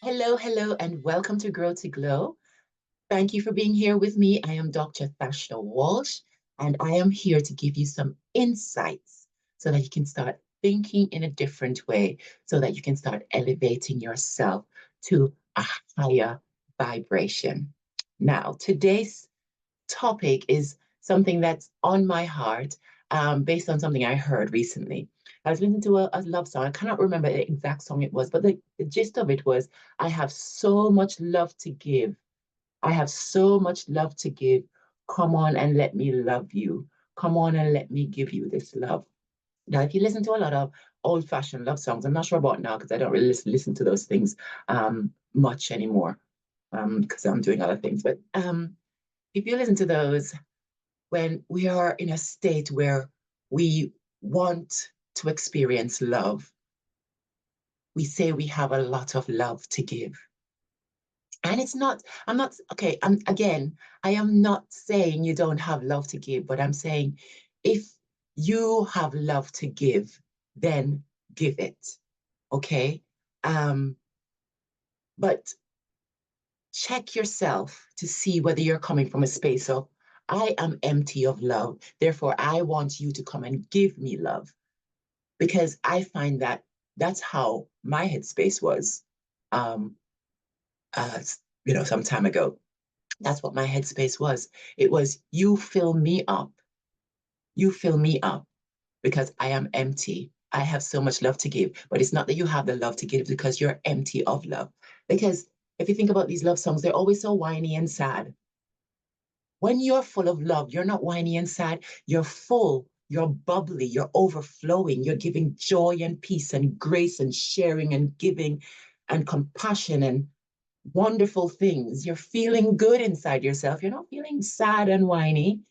Hello, hello, and welcome to Grow to Glow. Thank you for being here with me. I am Dr. Thashna Walsh, and I am here to give you some insights so that you can start thinking in a different way, so that you can start elevating yourself to a higher vibration. Now, today's topic is something that's on my heart, based on something I heard recently. I was listening to a love song. I cannot remember the exact song it was, but the gist of it was, I have so much love to give. I have so much love to give. Come on and let me love you. Come on and let me give you this love. Now, if you listen to a lot of old-fashioned love songs, I'm not sure about now because I don't really listen to those things much anymore, because I'm doing other things. But if you listen to those, when we are in a state where we want to experience love, we say we have a lot of love to give. And it's not, I'm not, okay, again, I am not saying you don't have love to give, but I'm saying if you have love to give, then give it, okay? Um, but check yourself to see whether you're coming from a space of, I am empty of love, therefore I want you to come and give me love. Because I find that that's how my headspace was, um, uh, some time ago. That's what my headspace was. It was, you fill me up. You fill me up because I am empty. I have so much love to give. But it's not that you have the love to give because you're empty of love. Because if you think about these love songs, they're always so whiny and sad. When you're full of love, you're not whiny and sad. You're full, you're bubbly, you're overflowing, you're giving joy and peace and grace and sharing and giving and compassion and wonderful things. You're feeling good inside yourself. You're not feeling sad and whiny,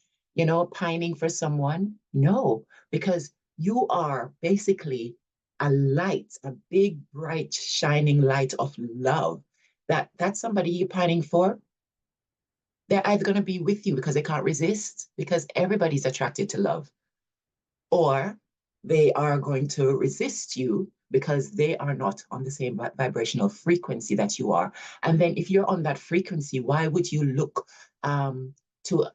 pining for someone. No, because you are basically a light, a big, bright, shining light of love. That's somebody you're pining for. They're either going to be with you because they can't resist, because everybody's attracted to love, or they are going to resist you because they are not on the same vibrational frequency that you are. And then if you're on that frequency, why would you look to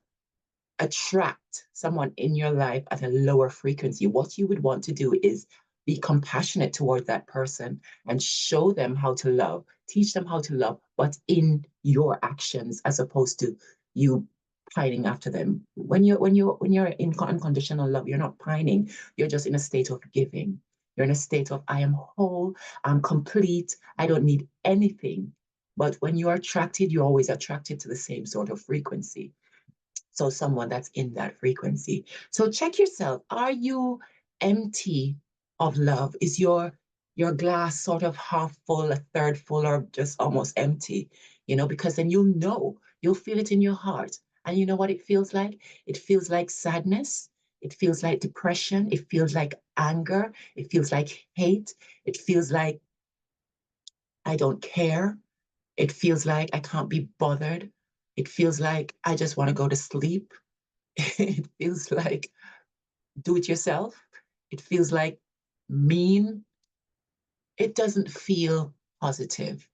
attract someone in your life at a lower frequency? What you would want to do is be compassionate toward that person and show them how to love, teach them how to love, but in your actions as opposed to you pining after them. When you're in unconditional love, you're not pining. You're just in a state of giving. You're in a state of, I am whole, I'm complete, I don't need anything. But when you're attracted, you're always attracted to the same sort of frequency. So someone that's in that frequency. So check yourself. Are you empty of love? Is your glass sort of half full, a third full, or just almost empty? Because then you'll feel it in your heart. And you know what it feels like? It feels like sadness. It feels like depression. It feels like anger. It feels like hate. It feels like I don't care. It feels like I can't be bothered. It feels like I just want to go to sleep. It feels like do it yourself. It feels like mean. It doesn't feel positive.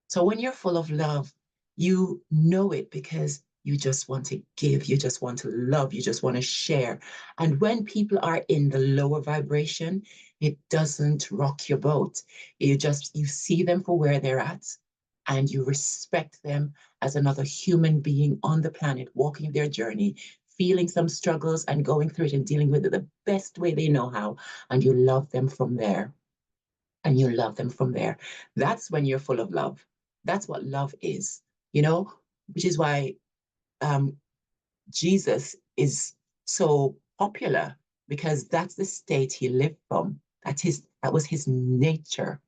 So when you're full of love, you know it because you just want to give, you just want to love, you just want to share. And when people are in the lower vibration, it doesn't rock your boat. You see them for where they're at and you respect them as another human being on the planet, walking their journey, feeling some struggles and going through it and dealing with it the best way they know how. And you love them from there. And you love them from there. That's when you're full of love. That's what love is, which is why um, Jesus is so popular, because that's the state he lived from. That was his nature.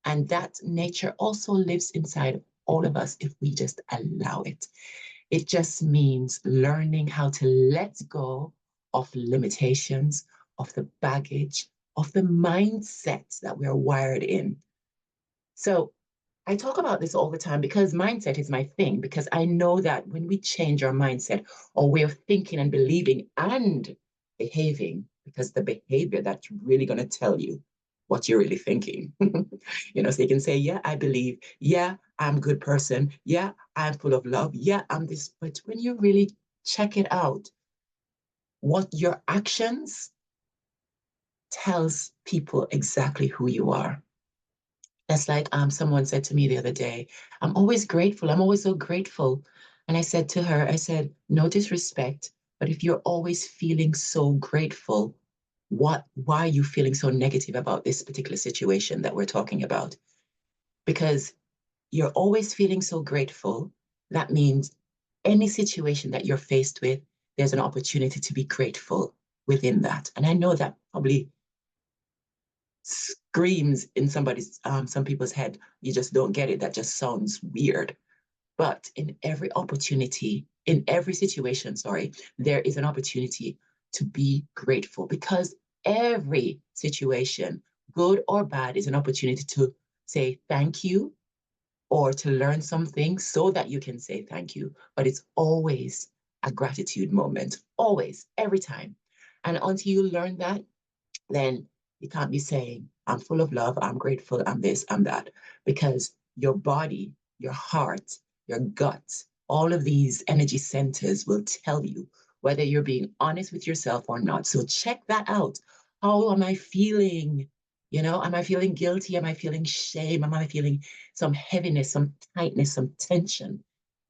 And that nature also lives inside all of us if we just allow it. It just means learning how to let go of limitations, of the baggage, of the mindset that we're wired in. So I talk about this all the time because mindset is my thing, because I know that when we change our mindset or way of thinking and believing and behaving, because the behavior that's really going to tell you. what you're really thinking. So you can say, yeah, I believe, yeah, I'm a good person, yeah, I'm full of love, yeah, I'm this. But when you really check it out, what your actions tells people exactly who you are. That's like someone said to me the other day, I'm always grateful. I'm always so grateful. And I said to her, I said, no disrespect, but if you're always feeling so grateful, why are you feeling so negative about this particular situation that we're talking about? Because you're always feeling so grateful. That means any situation that you're faced with, there's an opportunity to be grateful within that. And I know that probably screams in some people's head. You just don't get it. That just sounds weird. But in every opportunity, in every situation, sorry, there is an opportunity to be grateful, because every situation, good or bad, is an opportunity to say thank you or to learn something so that you can say thank you. But it's always a gratitude moment, always, every time. And until you learn that, then you can't be saying, I'm full of love, I'm grateful, I'm this, I'm that, because your body, your heart, your gut, all of these energy centers will tell you whether you're being honest with yourself or not. So check that out. How am I feeling? Am I feeling guilty? Am I feeling shame? Am I feeling some heaviness, some tightness, some tension?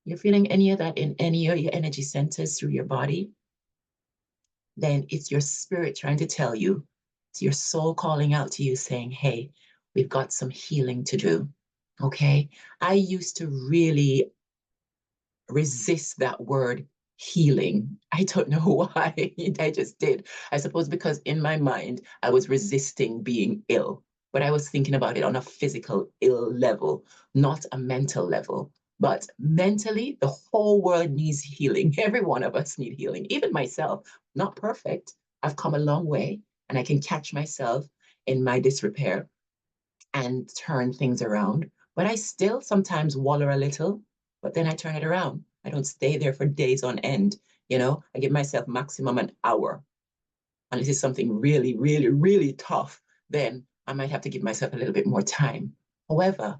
You're feeling any of that in any of your energy centers through your body? Then it's your spirit trying to tell you, it's your soul calling out to you saying, hey, we've got some healing to do. Okay. I used to really resist that word healing. I don't know why. I just did. I suppose because in my mind, I was resisting being ill, but I was thinking about it on a physical ill level, not a mental level. But mentally, the whole world needs healing. Every one of us need healing, even myself. Not perfect. I've come a long way, and I can catch myself in my disrepair and turn things around. But I still sometimes waller a little, but then I turn it around. I don't stay there for days on end. I give myself maximum an hour. Unless it's something really, really, really tough, then I might have to give myself a little bit more time. However,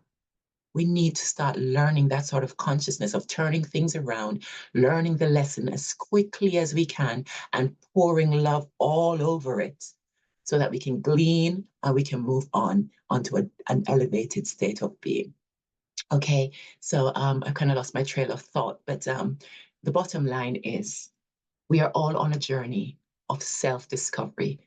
we need to start learning that sort of consciousness of turning things around, learning the lesson as quickly as we can, and pouring love all over it so that we can glean and we can move on onto an elevated state of being. Okay, so I kind of lost my trail of thought, but the bottom line is we are all on a journey of self-discovery.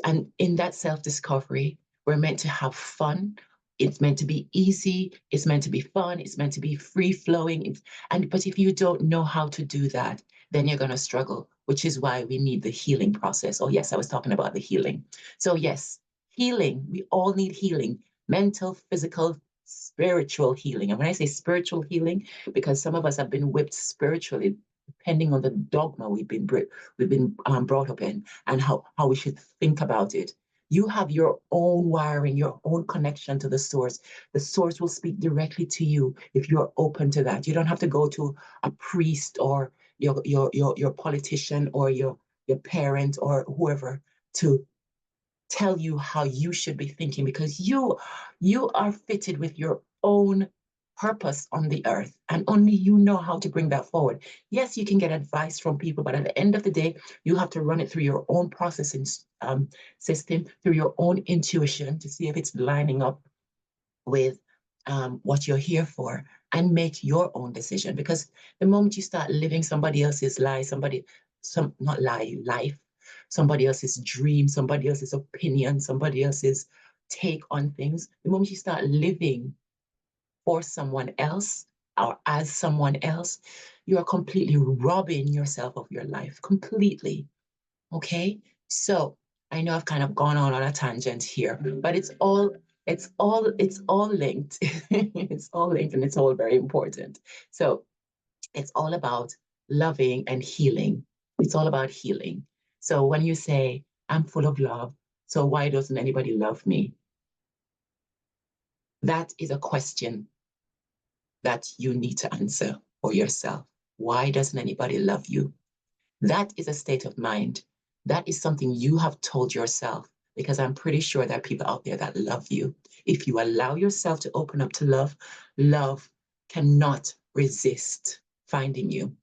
And in that self-discovery, we're meant to have fun. It's meant to be easy. It's meant to be fun. It's meant to be free flowing. But if you don't know how to do that, then you're going to struggle, which is why we need the healing process. Oh, yes, I was talking about the healing. So yes, healing, we all need healing, mental, physical, spiritual healing. And when I say spiritual healing, because some of us have been whipped spiritually, depending on the dogma we've been brought up in, and how we should think about it. You have your own wiring, your own connection to the source. The source will speak directly to you if you're open to that. You don't have to go to a priest or your politician or your parent or whoever to tell you how you should be thinking, because you are fitted with your own purpose on the earth, and only you know how to bring that forward. Yes, you can get advice from people, but at the end of the day, you have to run it through your own processing system, through your own intuition, to see if it's lining up with what you're here for, and make your own decision. Because the moment you start living somebody else's lie, not lie, life, somebody else's dream, somebody else's opinion, somebody else's take on things, the moment you start living for someone else or as someone else, you are completely robbing yourself of your life completely. Okay. So I know I've kind of gone on a tangent here, but it's all linked. It's all linked, and it's all very important. So it's all about loving and healing. It's all about healing. So when you say, I'm full of love, so why doesn't anybody love me? That is a question that you need to answer for yourself. Why doesn't anybody love you? That is a state of mind. That is something you have told yourself because I'm pretty sure there are people out there that love you. If you allow yourself to open up to love, love cannot resist finding you.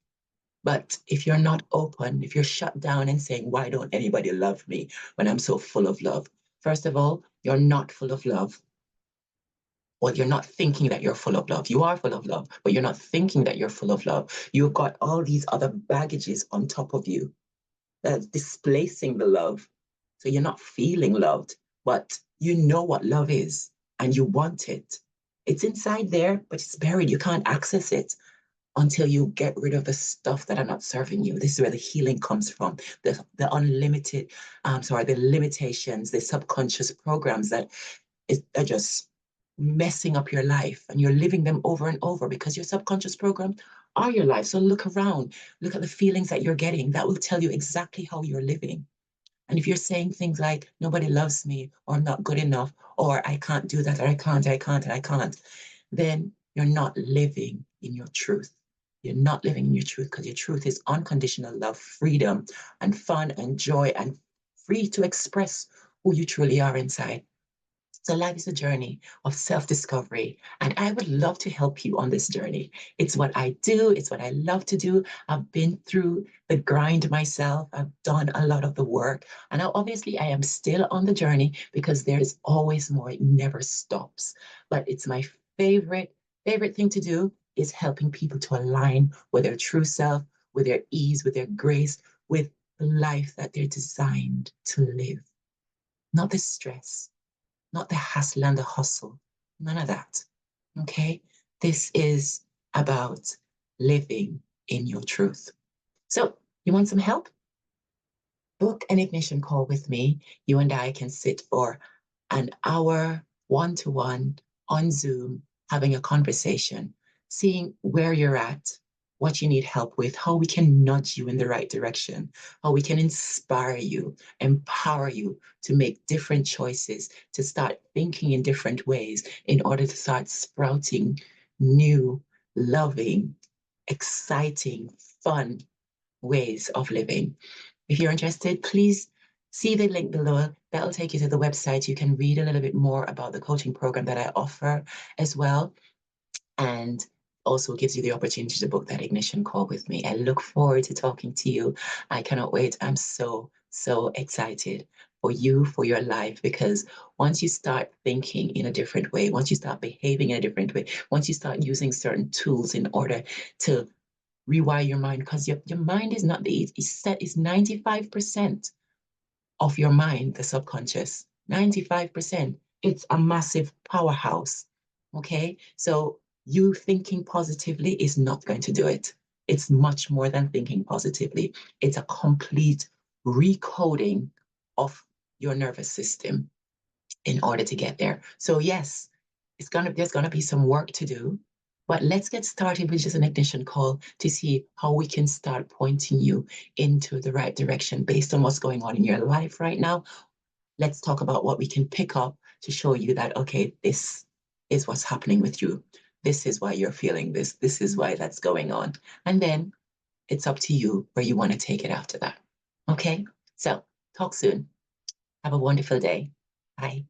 But if you're not open, if you're shut down and saying, why don't anybody love me when I'm so full of love? First of all, you're not full of love. Well, you're not thinking that you're full of love. You are full of love, but you're not thinking that you're full of love. You've got all these other baggages on top of you that's displacing the love. So you're not feeling loved, but you know what love is and you want it. It's inside there, but it's buried. You can't access it until you get rid of the stuff that are not serving you. This is where the healing comes from. The unlimited, the limitations, the subconscious programs that are just messing up your life, and you're living them over and over because your subconscious program are your life. So look around, look at the feelings that you're getting. That will tell you exactly how you're living. And if you're saying things like, nobody loves me, or I'm not good enough, or I can't do that, or I can't, then you're not living in your truth. You're not living in your truth because your truth is unconditional love, freedom, and fun and joy, and free to express who you truly are inside. So life is a journey of self-discovery, and I would love to help you on this journey. It's what I do. It's what I love to do. I've been through the grind myself. I've done a lot of the work, and now obviously I am still on the journey because there is always more. It never stops. But it's my favorite thing to do is helping people to align with their true self, with their ease, with their grace, with the life that they're designed to live. Not the stress, not the hassle and the hustle. None of that. Okay? This is about living in your truth. So, you want some help? Book an ignition call with me. You and I can sit for an hour, one to one, on Zoom, having a conversation, seeing where you're at, what you need help with, how we can nudge you in the right direction, how we can inspire you, empower you to make different choices, to start thinking in different ways in order to start sprouting new, loving, exciting, fun ways of living. If you're interested, please see the link below. That'll take you to the website. You can read a little bit more about the coaching program that I offer as well. And also gives you the opportunity to book that ignition call with me. I look forward to talking to you. I cannot wait. I'm so excited for you, for your life, because once you start thinking in a different way, once you start behaving in a different way, once you start using certain tools in order to rewire your mind, because your mind is not it's set is 95% of your mind, the subconscious. 95%. It's a massive powerhouse. Okay. So you thinking positively is not going to do it. It's much more than thinking positively. It's a complete recoding of your nervous system in order to get there. So yes, there's gonna be some work to do, but let's get started with just an ignition call to see how we can start pointing you into the right direction based on what's going on in your life right now. Let's talk about what we can pick up to show you that, okay, this is what's happening with you. This is why you're feeling this. This is why that's going on. And then it's up to you where you want to take it after that. Okay? So talk soon. Have a wonderful day. Bye.